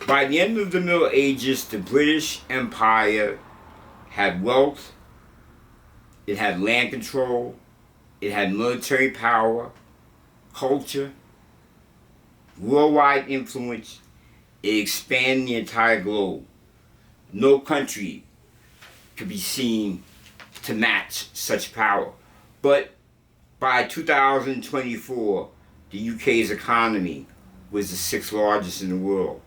By the end of the Middle Ages, the British Empire had wealth, it had land control, it had military power, culture, worldwide influence. It expanded the entire globe. No country could be seen to match such power. But by 2024, the UK's economy was the sixth largest in the world.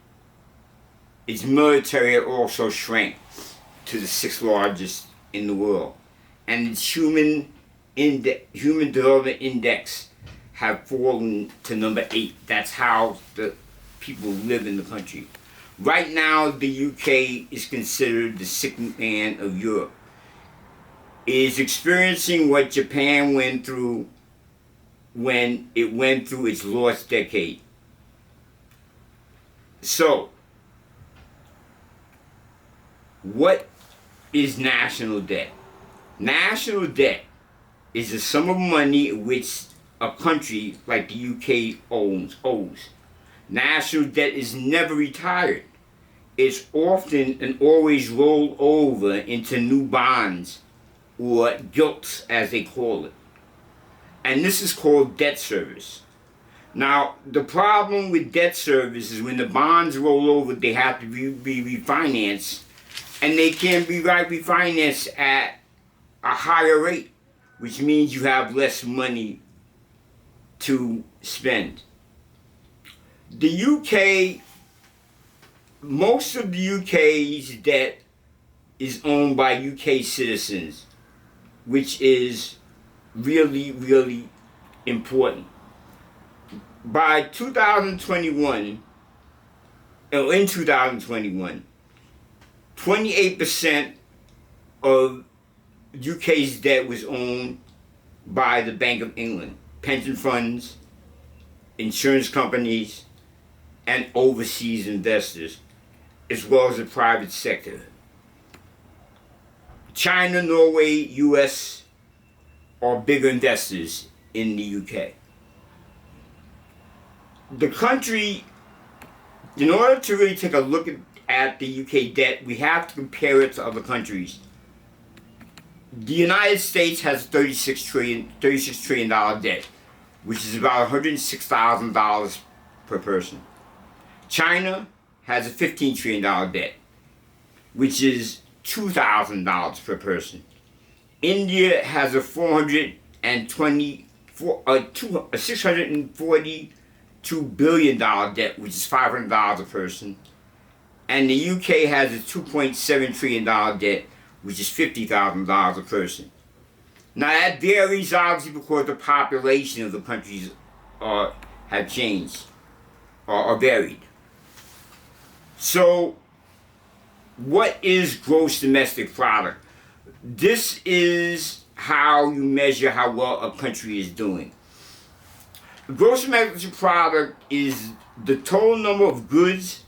Its military had also shrank to the sixth largest in the world. And its human development index have fallen to number 8. That's how the people live in the country. Right now, the UK is considered the sick man of Europe. It is experiencing what Japan went through when it went through its lost decade. So, what is national debt? National debt is the sum of money which a country like the UK owes. National debt is never retired. It's often and always rolled over into new bonds, or gilts as they call it. And this is called debt service. Now, the problem with debt service is when the bonds roll over, they have to be refinanced, and they can be refinanced at a higher rate, which means you have less money to spend. The UK, most of the UK's debt is owned by UK citizens, which is really, really important. By 2021, or in 2021, 28% of UK's debt was owned by the Bank of England, pension funds, insurance companies, and overseas investors, as well as the private sector. China, Norway, US are bigger investors in the UK. The country, in order to really take a look at the UK debt, we have to compare it to other countries. The United States has $36 trillion debt, which is about $106,000 per person. China has a $15 trillion debt, which is $2,000 per person. India has a $642 billion debt, which is $500 a person. And the UK has a $2.7 trillion debt, which is $50,000 a person. Now that varies obviously because the population of the countries have changed or varied. So, what is gross domestic product? This is how you measure how well a country is doing. Gross domestic product is the total number of goods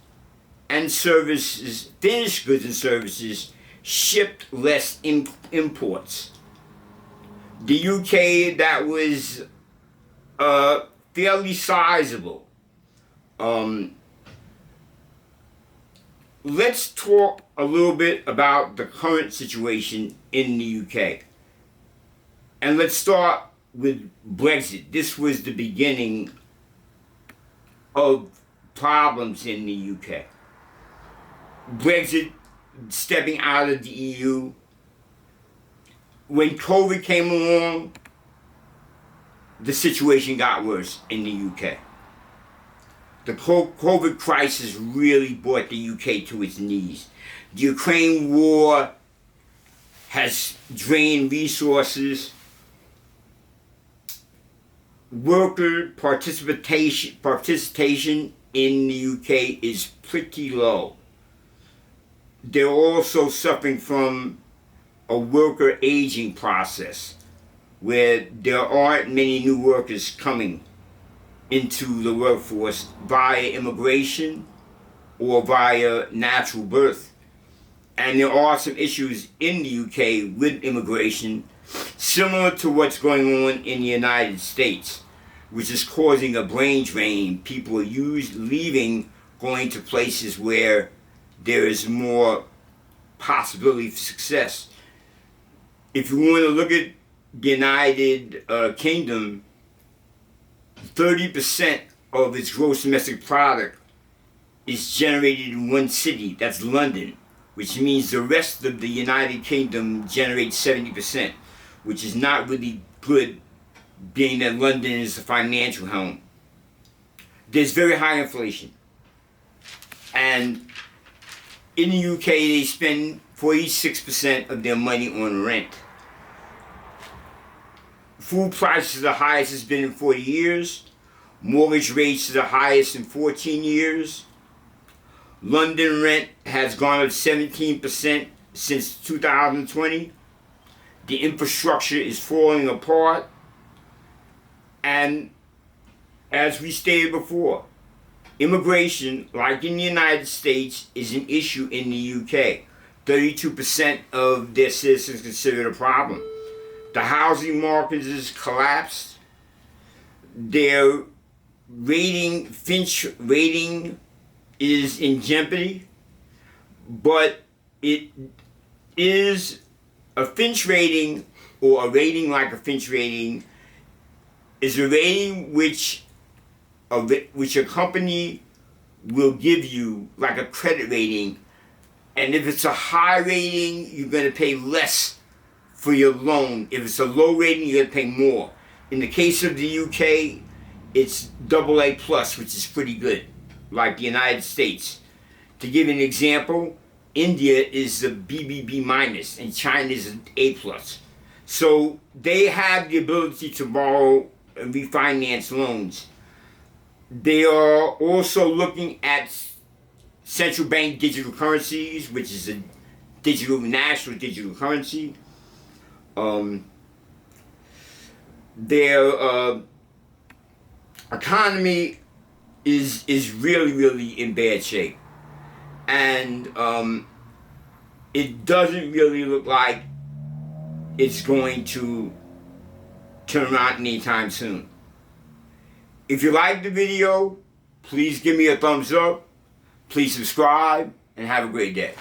and services, finished goods and services, shipped less imports. The UK, that was fairly sizable. Let's talk a little bit about the current situation in the UK. And let's start with Brexit. This was the beginning of problems in the UK. Brexit, stepping out of the EU. When COVID came along, the situation got worse in the UK. The COVID crisis really brought the UK to its knees. The Ukraine war has drained resources. Worker participation in the UK is pretty low. They're also suffering from a worker aging process where there aren't many new workers coming into the workforce via immigration or via natural birth. And there are some issues in the UK with immigration similar to what's going on in the United States, which is causing a brain drain. People are leaving going to places where there is more possibility for success. If you want to look at the United Kingdom, 30% of its gross domestic product is generated in one city, that's London, which means the rest of the United Kingdom generates 70%, which is not really good, being that London is a financial home. There's very high inflation. And in the UK, they spend 46% of their money on rent. Food prices are the highest it's been in 40 years. Mortgage rates are the highest in 14 years. London rent has gone up 17% since 2020. The infrastructure is falling apart. And as we stated before, immigration, like in the United States, is an issue in the UK. 32% of their citizens consider it a problem. The housing market has collapsed. Their Finch rating is in jeopardy, but it is a Finch rating, or a rating like a Finch rating, is a rating which a company will give you, like a credit rating, and if it's a high rating, you're going to pay less for your loan. If it's a low rating, you're going to pay more. In the case of the UK, it's AA+, which is pretty good, like the United States. To give an example, India is a BBB-, and China is an A+. So they have the ability to borrow and refinance loans. They are also looking at central bank digital currencies, which is a national digital currency. Their economy is really in bad shape, and it doesn't really look like it's going to turn around anytime soon. If you like the video, please give me a thumbs up, please subscribe, and have a great day.